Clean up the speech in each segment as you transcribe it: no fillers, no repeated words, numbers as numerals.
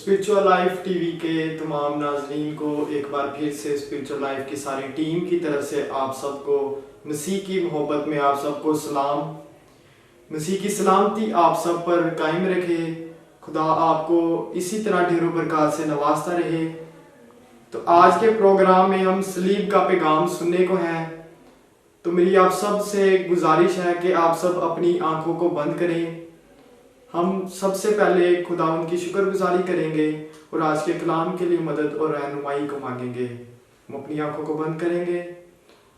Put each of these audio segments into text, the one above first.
Spiritual life TV के तमाम नाजरीन को एक बार फिर से स्पिरिचुअल लाइफ की सारी टीम की तरफ से आप सबको मसीह की मोहब्बत में आप सबको सलाम। मसीह की सलामती आप सब पर कायम रखे। खुदा आपको इसी तरह ढेरों बरकत से नवाजता रहे। तो आज के प्रोग्राम में हम सलीब का पैगाम सुनने को है। तो मेरी आप सब से गुजारिश है कि आप सब अपनी आंखों को बंद करें। हम सबसे पहले खुदा उनकी शुक्रगुजारी करेंगे और आज के कलाम के लिए मदद और रहनुमाई को मांगेंगे। हम अपनी आंखों को बंद करेंगे।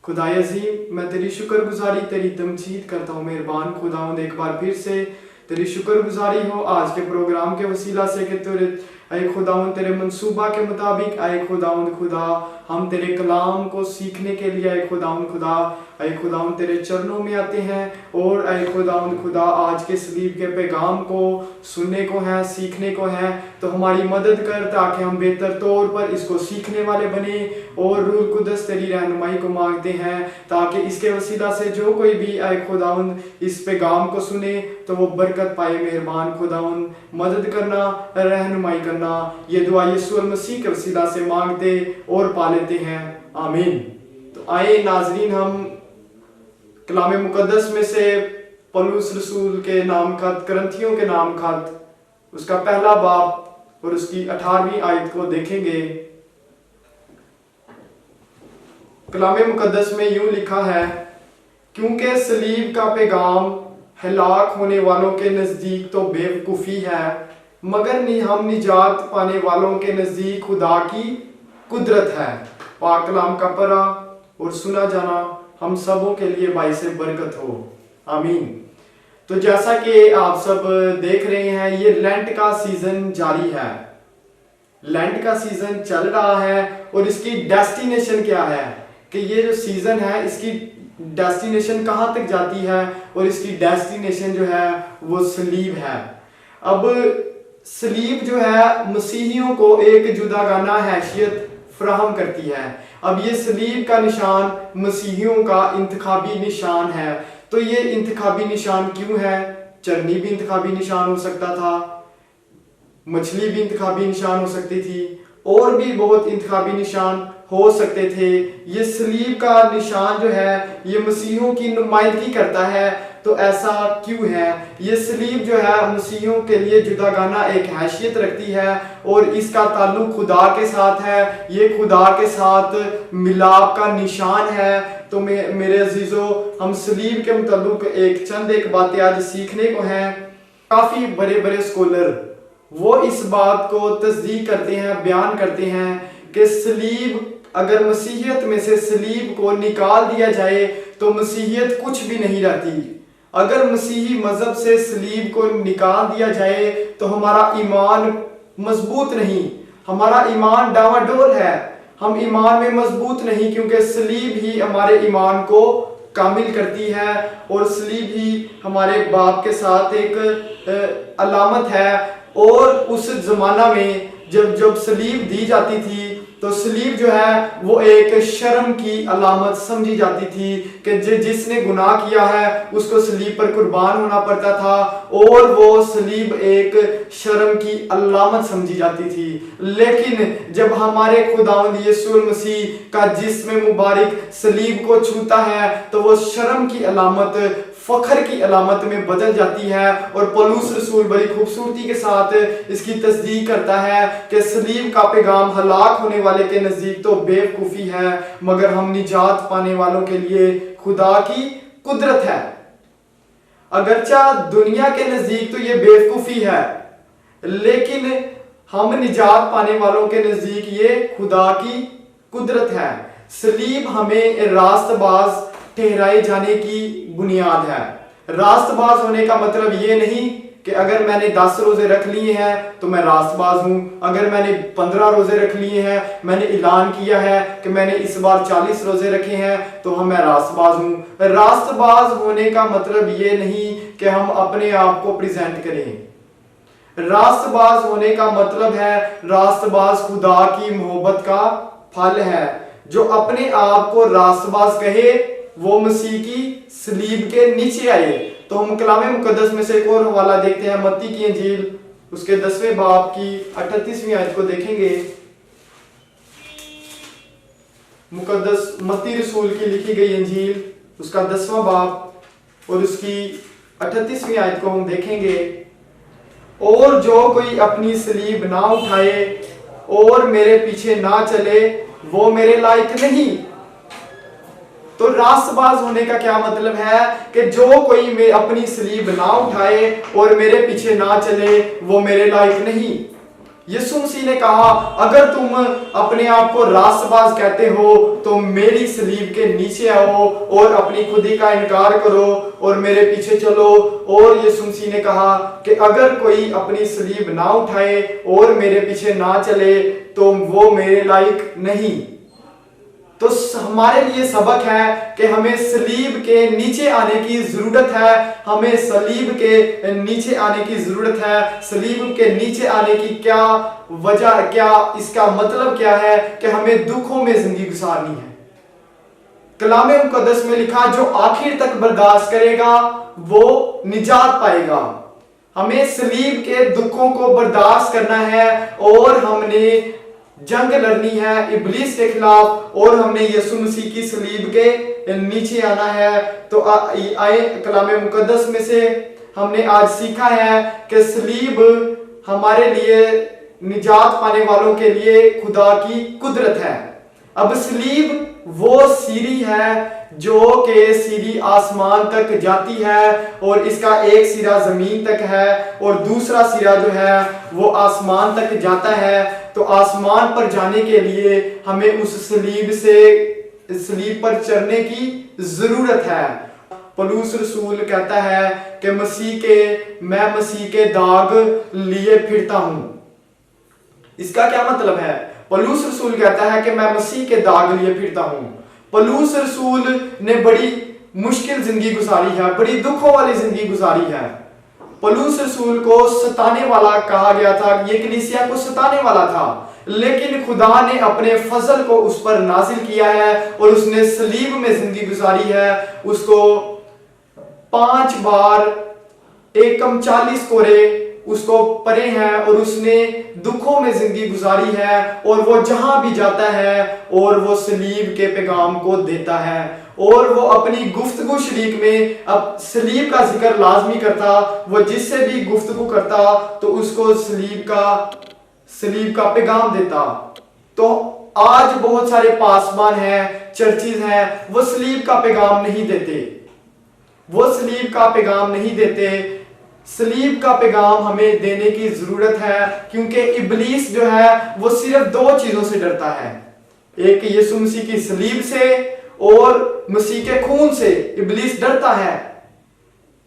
खुदा अज़ीम, मैं तेरी शुक्रगुजारी तेरी तमजीद करता हूँ। मेहरबान खुदावंद, एक बार फिर से तेरी शुक्रगुजारी हो आज के प्रोग्राम के वसीला से कि तेरे आए खुदावंद तेरे मंसूबा के मुताबिक आए खुदावंद खुदा हम तेरे कलाम को सीखने के लिए आए खुदावंद खुदा आए खुदावंद तेरे चरणों में आते हैं और आए खुदावंद खुदा आज के सलीब के पैगाम को सुनने को है, सीखने को है। तो हमारी मदद कर ताकि हम बेहतर तौर पर इसको सीखने वाले बने और रूह कुदस तेरी रहनुमाई को मांगते हैं ताकि इसके वसीला से जो कोई भी आए खुदावंद इस पैगाम को सुने तो वो बरकत पाए। मेहरबान खुदावंद, मदद करना, रहनुमाई करना, ये दुआ यीशु मसीह के वसीला से मांगते और पा लेते हैं, आमीन। तो आए नाजरीन, हम कलाम मुकद्दस में से पौलुस रसूल के नाम खत करंथियों के नाम खत उसका पहला बाब और उसकी 18वीं आयत को देखेंगे। कलाम मुकद्दस में यूं लिखा है, क्योंकि सलीब का पैगाम हलाक होने वालों के नजदीक तो बेवकूफी है, मगर हम निजात पाने वालों के नजदीक खुदा की कुदरत है। पाक कलाम का पढ़ा और सुना जाना हम सबों के लिए बाइस बरकत हो, आमीन। तो जैसा कि आप सब देख रहे हैं, ये लेंट का सीजन जारी है, लेंट का सीजन चल रहा है और इसकी डेस्टिनेशन क्या है कि ये जो सीजन है इसकी डेस्टिनेशन कहाँ तक जाती है और इसकी डेस्टिनेशन जो है वो सलीब है। अब सलीब जो है मसीहियों को एक जुदागाना हैसियत फराहम करती है। अब ये सलीब का निशान मसीहियों का इंतखाबी निशान है। तो ये इंतखाबी निशान क्यों है? चरनी भी इंतखाबी निशान हो सकता था, मछली भी इंतखाबी निशान हो सकती थी और भी बहुत इंतखाबी निशान हो सकते थे। ये सलीब का निशान जो है ये मसीहियों की नुमाइंदगी करता है। तो ऐसा क्यों है? ये सलीब जो है मसीहियों के लिए जुदागाना एक हैसियत रखती है और इसका ताल्लुक खुदा के साथ है। ये खुदा के साथ मिलाप का निशान है। तो मेरे अजीजों, हम सलीब के मुताल्लिक एक बातें आज सीखने को हैं। काफी बड़े बड़े स्कॉलर वो इस बात को तस्दीक करते हैं, बयान करते हैं कि सलीब, अगर मसीहियत में से सलीब को निकाल दिया जाए तो मसीहियत कुछ भी नहीं रहती। अगर मसीही मजहब से सलीब को निकाल दिया जाए तो हमारा ईमान मजबूत नहीं, हमारा ईमान डावाडोल है, हम ईमान में मजबूत नहीं, क्योंकि सलीब ही हमारे ईमान को कामिल करती है और सलीब ही हमारे बाप के साथ एक अलामत है। और उस जमाना में जब सलीब दी जाती थी तो सलीब जो है वो एक शर्म की अलामत समझी जाती थी कि जिसने गुनाह किया है उसको सलीब पर कुर्बान होना पड़ता था और वो सलीब एक शर्म की अलामत समझी जाती थी। लेकिन जब हमारे खुदावंद यीशु मसीह का जिस्म मुबारक सलीब को छूता है तो वो शर्म की अलामत फखर की अलामत में बदल जाती है। और पौलुस रसूल बड़ी खूबसूरती के साथ इसकी तस्दीक करता है कि सलीब का पैगाम हलाक होने वाले के नजदीक तो बेवकूफी है, मगर हम निजात पाने वालों के लिए खुदा की कुदरत है। अगरचा दुनिया के नजदीक तो ये बेवकूफी है, लेकिन हम निजात पाने वालों के नजदीक ये खुदा की कुदरत है। सलीब हमें रास्तबाज ठहराए जाने की बुनियाद है। रास्तबाज होने का मतलब ये नहीं कि अगर मैंने 10 रोजे रख लिए हैं तो मैं रास्तबाज हूं, अगर मैंने 15 रोजे रख लिए हैं, मैंने ऐलान किया है कि मैंने इस बार 40 रोजे रखे हैं तो मैं रास्तबाज हूं। रास्तबाज होने का मतलब ये नहीं कि हम अपने आप को प्रेजेंट करें। रास्तबाज होने का मतलब है, रास्तबाज खुदा की मोहब्बत का फल है। जो अपने आप को रास्तबाज कहे वो मसीह की सलीब के नीचे आए। तो हम कलाम मुकद्दस में से एक और हवाला देखते हैं, मत्ती की इंजील उसके 10वें बाब की 38वीं आयत को देखेंगे। मुकद्दस मत्ती रसूल की लिखी गई इंजील उसका 10वां बाब और उसकी 38वीं आयत को हम देखेंगे। और जो कोई अपनी सलीब ना उठाए और मेरे पीछे ना चले वो मेरे लायक नहीं। तो रास्तबाज होने का क्या मतलब है कि जो कोई अपनी सलीब ना उठाए और मेरे पीछे ना चले वो मेरे लायक नहीं। यीशु मसीह ने कहा, अगर तुम अपने आप को रास्तबाज कहते हो तो मेरी सलीब के नीचे आओ और अपनी खुदी का इनकार करो और मेरे पीछे चलो। और यीशु मसीह ने कहा कि अगर कोई अपनी सलीब ना उठाए और मेरे पीछे ना चले तो वो मेरे लायक नहीं। तो हमारे लिए सबक है कि हमें सलीब के नीचे आने की जरूरत है। हमें सलीब के नीचे आने की जरूरत है। सलीब के नीचे आने की क्या वजह, क्या इसका मतलब क्या है कि हमें दुखों में जिंदगी गुजारनी है। कलाम मुकद्दस में लिखा, जो आखिर तक बर्दाश्त करेगा वो निजात पाएगा। हमें सलीब के दुखों को बर्दाश्त करना है और हमने जंग लड़नी है इब्लीस के खिलाफ और हमने यीशु मसीह की सलीब के नीचे आना है। तो आए कलाम मुकद्दस में से हमने आज सीखा है कि सलीब हमारे लिए निजात पाने वालों के लिए खुदा की कुदरत है। अब सलीब वो सीढ़ी है जो के सीढ़ी आसमान तक जाती है और इसका एक सिरा जमीन तक है और दूसरा सिरा जो है वो आसमान तक जाता है। तो आसमान पर जाने के लिए हमें उस सलीब पर चढ़ने की जरूरत है। पौलुस रसूल कहता है कि मैं मसीह के दाग लिए फिरता हूं। इसका क्या मतलब है? पौलुस रसूल कहता है कि मैं मसीह के दाग लिए फिरता हूं। पौलुस रसूल ने बड़ी मुश्किल जिंदगी गुजारी है, बड़ी दुखों वाली जिंदगी गुजारी है। पौलुस रसूल को सताने वाला कहा गया था, ये कलीसिया को सताने वाला था, लेकिन खुदा ने अपने फजल को उस पर नाजिल किया है और उसने सलीब में जिंदगी गुजारी है। उसको 5 बार एकम 40 कोरे उसको परे हैं और उसने दुखों में जिंदगी गुजारी है और वो जहां भी जाता है और वो सलीब के पैगाम को देता है और वो अपनी गुफ्तगू शरीक में अब सलीब का जिक्र लाजमी करता। वो जिससे भी गुफ्तगू करता तो उसको सलीब का पैगाम देता। तो आज बहुत सारे पासबान हैं, चर्चिज हैं, वो सलीब का पैगाम नहीं देते। वो सलीब का पैगाम नहीं देते। सलीब का पैगाम हमें देने की जरूरत है क्योंकि इब्लीस जो है वो सिर्फ 2 चीजों से डरता है, एक यीशु मसीह की सलीब से और मसीह के खून से इब्लीस डरता है।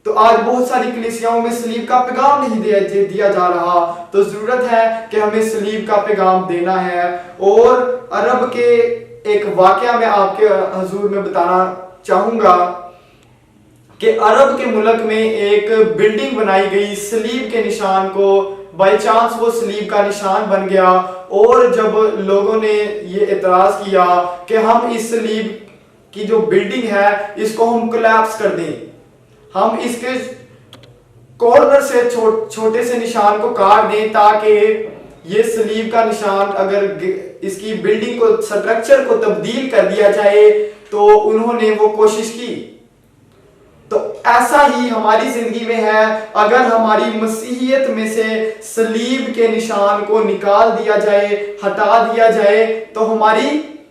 तो आज बहुत सारी कलीसियाओं में सलीब का पैगाम नहीं दिया जा रहा। तो जरूरत है कि हमें सलीब का पैगाम देना है। और अरब के एक वाकया मैं आपके हजूर में बताना चाहूंगा कि अरब के मुल्क में एक बिल्डिंग बनाई गई सलीब के निशान को, बाई चांस वो सलीब का निशान बन गया। और जब लोगों ने ये एतराज किया कि हम इस सलीब की जो बिल्डिंग है इसको हम कोलैप्स कर दें, हम इसके कॉर्नर से छोटे से निशान को काट दें ताकि ये सलीब का निशान अगर इसकी बिल्डिंग को स्ट्रक्चर को तब्दील कर दिया जाए, तो उन्होंने वो कोशिश की। तो ऐसा ही हमारी जिंदगी में है, अगर हमारी मसीहियत में से सलीब के निशान को निकाल दिया जाए, हटा दिया जाए, तो हमारी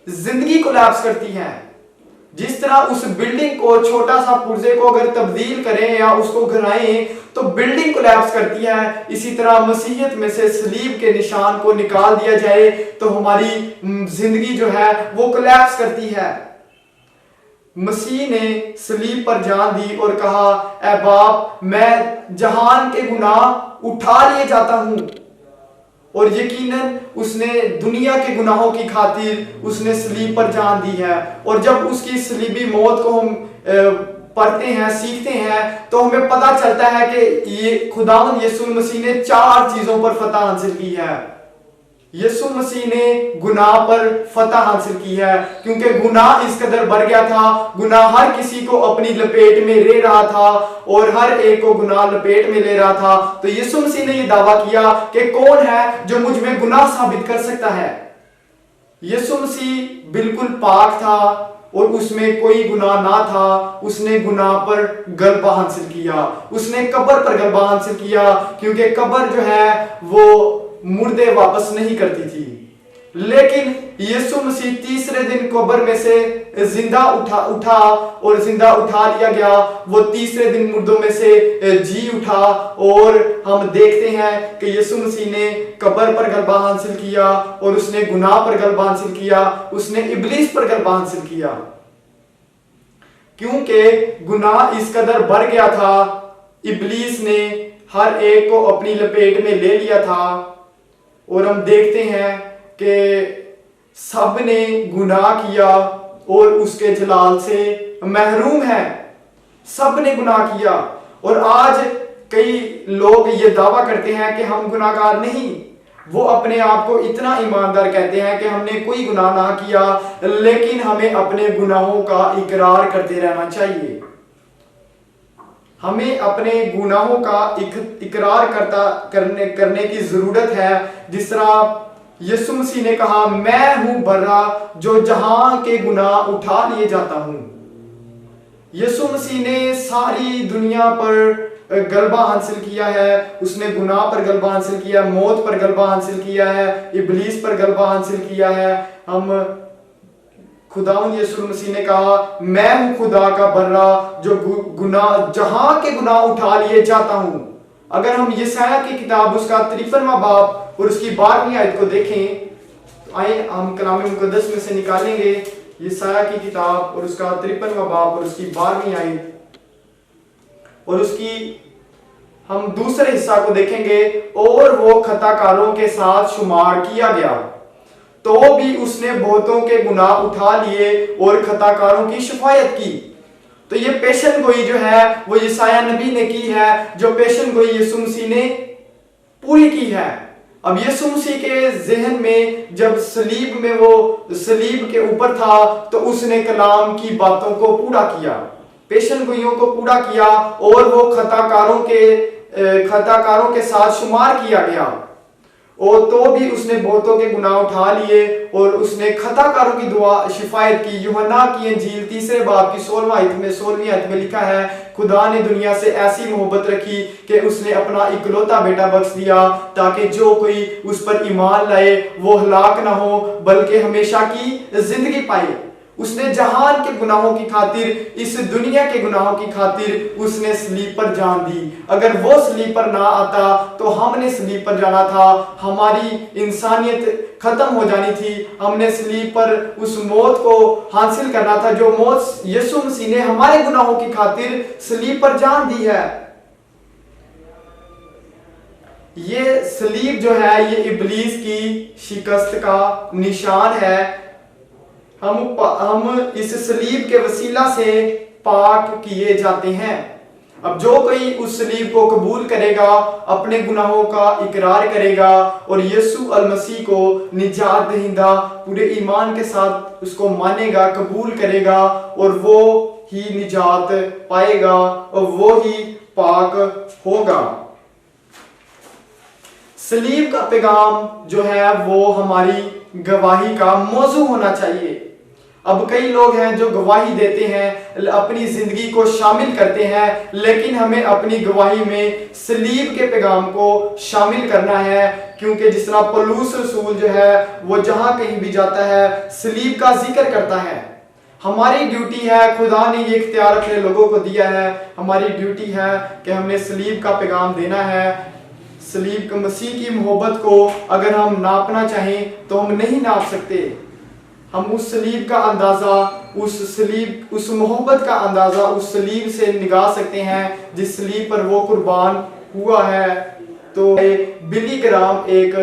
जिंदगी कोलैप्स करती है। जिस तरह उस बिल्डिंग को, छोटा सा पुर्जे को अगर तब्दील करें या उसको गिराएं तो बिल्डिंग कोलैप्स करती है, इसी तरह मसीहियत में से सलीब के निशान को निकाल दिया जाए तो हमारी जिंदगी जो है वो कोलैप्स करती है। मसीह ने सलीब पर जान दी और कहा, ऐ बाप, मैं जहान के गुनाह उठा लिए जाता हूं। और यकीनन उसने दुनिया के गुनाहों की खातिर उसने सलीब पर जान दी है। और जब उसकी सलीबी मौत को हम पढ़ते हैं, सीखते हैं, तो हमें पता चलता है कि ये खुदावंद यीशु मसीह ने 4 चीजों पर फतह हासिल की है। यीशु मसीह ने गुनाह पर फतह हासिल की है, क्योंकि गुनाह इस कदर बढ़ गया था। गुनाह हर किसी को अपनी लपेट में ले रहा था और हर एक को गुनाह लपेट में ले रहा था। तो यीशु मसीह ने यह दावा किया कि कौन है जो मुझ में गुनाह साबित कर सकता है। यीशु मसीह बिल्कुल पाक था और उसमें कोई गुनाह ना था। उसने गुनाह पर गलबा हासिल किया, उसने कब्र पर गलबा हासिल किया, क्योंकि कब्र जो है वो मुर्दे वापस नहीं करती थी। लेकिन यीशु मसीह तीसरे दिन कब्र में से जिंदा उठा और जिंदा उठा लिया गया। वो तीसरे दिन मुर्दों में से जी उठा और हम देखते हैं कि यीशु मसीह ने कब्र पर गलबा हासिल किया और उसने गुनाह पर गलबा हासिल किया, उसने इब्लीस पर गलबा हासिल किया। क्योंकि गुनाह इस कदर बढ़ गया था, इब्लीस ने हर एक को अपनी लपेट में ले लिया था और हम देखते हैं कि सब ने गुनाह किया और उसके जलाल से महरूम है। सब ने गुनाह किया और आज कई लोग ये दावा करते हैं कि हम गुनाहगार नहीं। वो अपने आप को इतना ईमानदार कहते हैं कि हमने कोई गुनाह ना किया, लेकिन हमें अपने गुनाहों का इकरार करते रहना चाहिए। हमें अपने गुनाहों का इकरार करने की जरूरत है। जिस तरह यीशु मसीह ने कहा, मैं हूं बर्रा जो जहां के गुनाह उठा लिए जाता हूं। यीशु मसीह ने सारी दुनिया पर गलबा हासिल किया है। उसने गुनाह पर गलबा हासिल किया, मौत पर गलबा हासिल किया है, इब्लीस पर गलबा हासिल किया है। हम खुदावंद यीशु मसीह ने कहा, मैं हूं खुदा का बर्रा जो गुनाह जहां के गुनाह उठा लिए जाता हूं। अगर हम यशायाह की किताब उसका 53वां बाब और उसकी 12वीं आयत को देखें, तो आए हम कलाम मुकद्दस में से निकालेंगे यशायाह की किताब और उसका 53वां बाब और उसकी 12वीं आयत, और उसकी हम दूसरे हिस्सा को देखेंगे। और वो खताकारों के साथ शुमार किया गया, तो भी उसने बहुतों के गुनाह उठा लिए और खताकारों की शफायत की। तो ये पेशन गोई जो है वो यशायाह नबी ने की है, जो पेशन गोई यीशु मसीह ने पूरी की है। अब यीशु मसीह के जहन में जब सलीब में वो सलीब के ऊपर था, तो उसने कलाम की बातों को पूरा किया, पेशन गोइयों को पूरा किया और वो खताकारों के साथ शुमार किया गया। और तो भी उसने बहुतों के गुनाह उठा लिए और उसने खताकारों की दुआ शिफायत की। यूहन्ना की इंजील 3 बाब की 16वीं आयत में लिखा है, खुदा ने दुनिया से ऐसी मोहब्बत रखी कि उसने अपना इकलौता बेटा बख्श दिया, ताकि जो कोई उस पर ईमान लाए वो हलाक ना हो बल्कि हमेशा की जिंदगी पाए। उसने जहान के गुनाहों की खातिर, इस दुनिया के गुनाहों की खातिर उसने सलीब पर जान दी। अगर वो सलीब पर ना आता तो हमने सलीब पर जाना था, हमारी इंसानियत खत्म हो जानी थी। हमने सलीब पर उस मौत को हासिल करना था जो मौत यीशु मसीह ने हमारे गुनाहों की खातिर सलीब पर जान दी है। ये सलीब जो है ये इब्लीस की शिकस्त का निशान है। हम इस सलीब के वसीला से पाक किए जाते हैं। अब जो कोई उस सलीब को कबूल करेगा, अपने गुनाहों का इकरार करेगा और यीशु अल मसीह को निजात दहिंदा पूरे ईमान के साथ उसको मानेगा, कबूल करेगा, और वो ही निजात पाएगा और वो ही पाक होगा। सलीब का पैगाम जो है वो हमारी गवाही का मौजू होना चाहिए। अब कई लोग हैं जो गवाही देते हैं, अपनी जिंदगी को शामिल करते हैं, लेकिन हमें अपनी गवाही में सलीब के पैगाम को शामिल करना है। क्योंकि जिस तरह पौलुस रसूल जो है वो जहां कहीं भी जाता है सलीब का जिक्र करता है। हमारी ड्यूटी है, खुदा ने ये इख्तियार अपने लोगों को दिया है, हमारी ड्यूटी है कि हमने सलीब का पैगाम देना है। सलीब के मसीह की मोहब्बत को अगर हम नापना चाहें तो हम नहीं नाप सकते। हम उस सलीब का अंदाजा, उस मोहब्बत का अंदाजा उस सलीब से निकाल सकते हैं जिस सलीब पर वो कुर्बान हुआ है। तो बिली ग्राम एक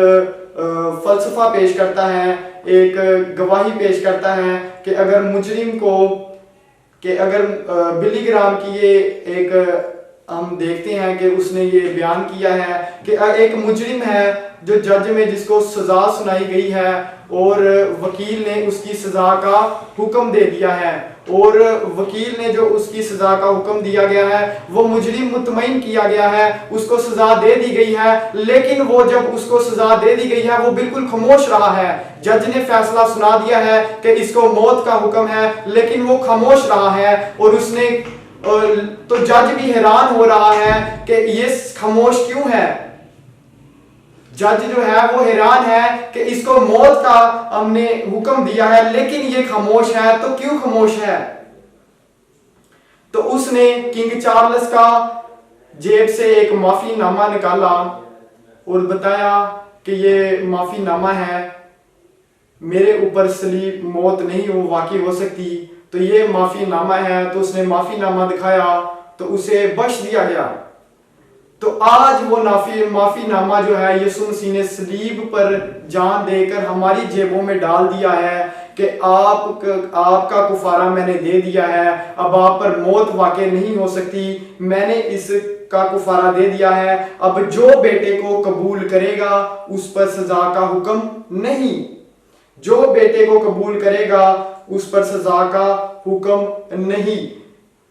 फलसफा पेश करता है, एक गवाही पेश करता है कि अगर बिली ग्राम की ये एक हम देखते हैं कि उसने ये बयान किया है कि एक मुजरिम है जो जज में जिसको सजा सुनाई गई है और वकील ने उसकी सजा का हुक्म दे दिया है, और वकील ने जो उसकी सजा का हुक्म दिया गया है वो मुजरिम मुतमईन किया गया है, उसको सजा दे दी गई है, लेकिन वो जब उसको सजा दे दी गई है वो बिल्कुल खामोश रहा है। जज ने फैसला सुना दिया है कि इसको मौत का हुक्म है, लेकिन वो खामोश रहा है। और उसने तो जज भी हैरान हो रहा है कि ये खामोश क्यों है। जज जो है वो हैरान है कि इसको मौत का हमने हुक्म दिया है लेकिन ये खामोश है, तो क्यों खामोश है। तो उसने किंग चार्ल्स का जेब से एक माफीनामा निकाला और बताया कि ये माफीनामा है, मेरे ऊपर सलीब मौत नहीं हो वाकई हो सकती, तो ये माफीनामा है। तो उसने माफीनामा दिखाया तो उसे बख्श दिया गया। तो आज वो माफीनामा जो है यीशु मसीह ने सलीब पर जान देकर हमारी जेबों में डाल दिया है कि आपका कुफारा मैंने दे दिया है, अब आप पर मौत वाकई नहीं हो सकती, मैंने इसका कुफारा दे दिया है। अब जो बेटे को कबूल करेगा उस पर सजा का हुक्म नहीं, जो बेटे को कबूल करेगा उस पर सजा का हुक्म नहीं।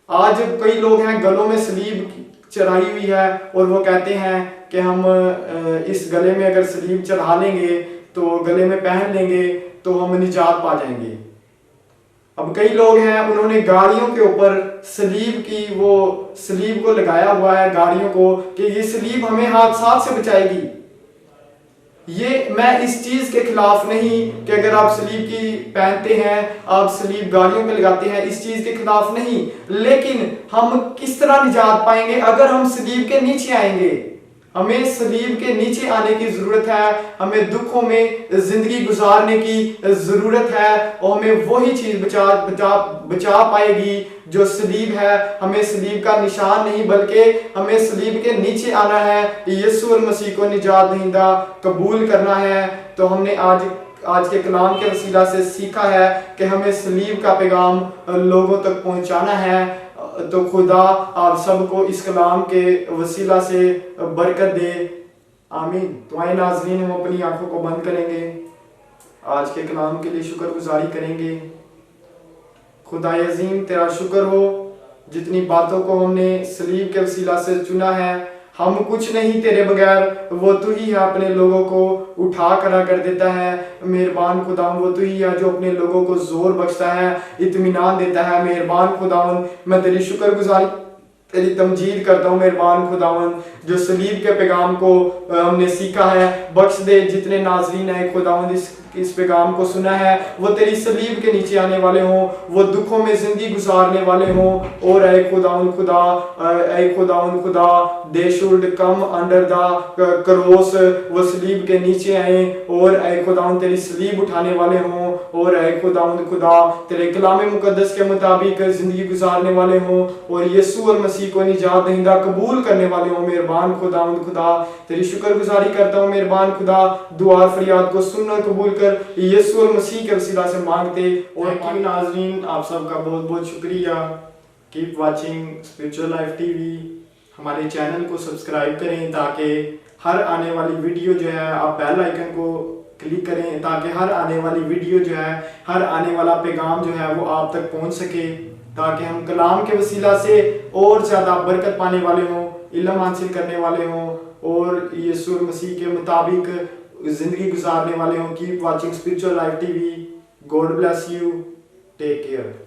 आज कई लोग हैं गलों में सलीब चढ़ाई हुई है और वो कहते हैं कि हम इस गले में अगर सलीब चढ़ा लेंगे तो गले में पहन लेंगे तो हम निजात पा जाएंगे। अब कई लोग हैं उन्होंने गाड़ियों के ऊपर सलीब को लगाया हुआ है गाड़ियों को कि ये सलीब हमें हादसात से बचाएगी। ये मैं इस चीज के खिलाफ नहीं कि अगर आप सलीब की पहनते हैं, आप सलीब गाड़ियों पे लगाते हैं, इस चीज के खिलाफ नहीं, लेकिन हम किस तरह निजात पाएंगे अगर हम सलीब के नीचे आएंगे। हमें सलीब के नीचे आने की जरूरत है, हमें दुखों में जिंदगी गुजारने की जरूरत है और हमें वही चीज बचा पाएगी जो सलीब है। हमें सलीब का निशान नहीं बल्कि हमें सलीब के नीचे आना है, यीशु मसीह को निजात दहिंदा कबूल करना है। तो हमने आज के कलाम के वसीला से सीखा है कि हमें सलीब का पैगाम लोगों तक पहुंचाना है। तो खुदा आप सबको इस कलाम के वसीला से बरकत दे, आमीन। तो आए नाज़रीन, हम अपनी आंखों को बंद करेंगे, आज के कलाम के लिए शुक्रगुजारी करेंगे। खुदा अज़ीम तेरा शुक्र हो जितनी बातों को हमने सलीब के वसीला से चुना है। हम कुछ नहीं तेरे बगैर, वो तू ही है अपने लोगों को उठा खड़ा कर देता है। मेहरबान खुदावन वो तू ही है जो अपने लोगों को जोर बख्शता है, इत्मीनान देता है। मेहरबान खुदावन मैं तेरी शुक्रगुजारी तेरी तमजीद करता हूँ। मेहरबान खुदावन जो सलीब के पैगाम को हमने सीखा है, बख्श दे जितने नाजरीन है खुदावन इस पैगाम को सुना है वो तेरी सलीब के नीचे आने वाले हों, वो दुखों में जिंदगी गुजारने वाले हों। और ऐ खुदावन खुदा they should come under the cross, वो सलीब के नीचे आए और ऐ खुदावन तेरी सलीब उठाने वाले हों। और ऐ खुदावन खुदा तेरे कलाम मुकद्दस के मुताबिक जिंदगी गुजारने वाले हों और यीशु और मसीह को निजात दहिंदा कबूल करने वाले हों। मेहरबान खुदा तेरी शुक्रगुजारी करता हूँ। मेहरबान खुदा दुआ फरियाद को सुनना कबूल कर यीशु और मसीह के वसीला से मांगते। और नाज़रीन आप सबका बहुत बहुत शुक्रिया। Keep watching spiritual life TV. हमारे चैनल को सब्सक्राइब करें ताकि हर आने वाली वीडियो जो है आप बेल आइकन को क्लिक करें ताकि हर आने वाली वीडियो जो है, हर आने वाला पैगाम जो है वो आप तक पहुंच सके, ताकि हम कलाम के वसीला से और ज़्यादा बरकत पाने वाले हों, इल्म हासिल करने वाले हों और यीशु मसीह के मुताबिक जिंदगी गुजारने वाले हों। Keep watching spiritual life TV. God bless you. Take care.